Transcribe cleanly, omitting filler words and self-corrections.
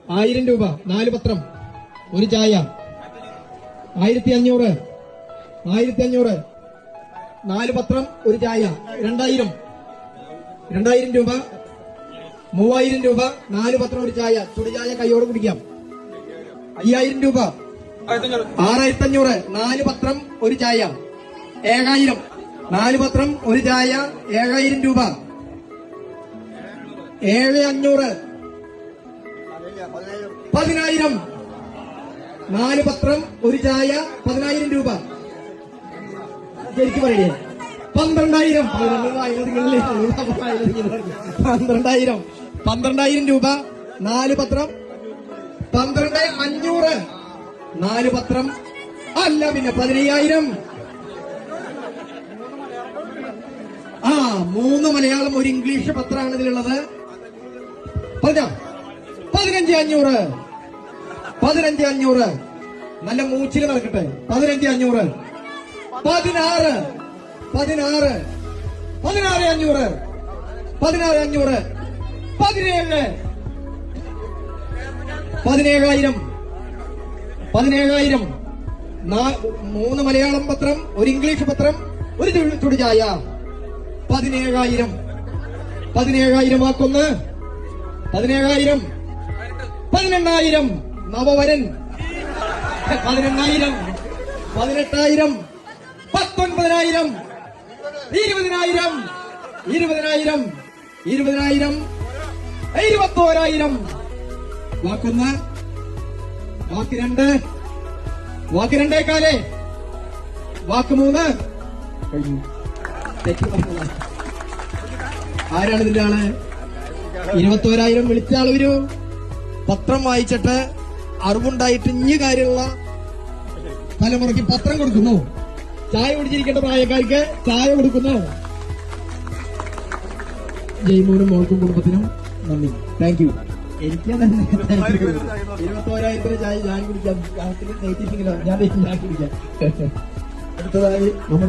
1000 രൂപ 4 പത്രം ഒരു ചായ. 1500 4 പത്രം ഒരു ചായ. 2000 രൂപ 3000 രൂപ 4 പത്രം ഒരു ചായ. ചുടുചായ കൈയോട് കുടിക്കാം. 5000 രൂപ 6500 4 പത്രം ഒരു ചായ. 7000 4 പത്രം ഒരു ചായ. 7000 രൂപ 7500 10000 4 പത്രം ഒരു ചായ. 10000 രൂപ. ശരിക്കും പറയേ 12000 12000 രൂപ 4 പത്രം. 12500 4 പത്രം അല്ല പിന്നെ 15000. 3 മലയാളം 1 ഇംഗ്ലീഷ് പത്രമാണ് ഇതിലുള്ളത്. 15500 നല്ല മൂച്ചിൽ നടക്കട്ടെ. 15500 16500 16500 17000 17000 3 മലയാളം പത്രം 1 ഇംഗ്ലീഷ് പത്രം 1 ചുടുചായ. 17000 വാക്കൊന്ന്. 17000 18000 നവവരൻ. 18000 18000 19000 20000 21000 വാക്കൊന്ന്. വാക്ക് 2 വാക്ക് 2 വാക്ക് 3 കഴിഞ്ഞു. ആരാണ് ഇതിന്റെ ആള്? 21000 വിളിച്ച ആള് വരൂ. പത്രം വായിച്ചിട്ട് അറിവുണ്ടായിട്ട് ഇഞ്ഞ് കാര്യമുള്ള തലമുറയ്ക്ക് പത്രം കൊടുക്കുന്നു. ചായ കുടിച്ചിരിക്കേണ്ട പ്രായക്കാർക്ക് ചായ കൊടുക്കുന്നു. ജയ്മോനും മോൾക്കും കുടുംബത്തിനും നന്ദി. Thank you. എനിക്ക് 21000 ചായ ഞാൻ കുടിക്കാം. ഞാൻ കുടിക്കാം. അടുത്തതായി നമ്മുടെ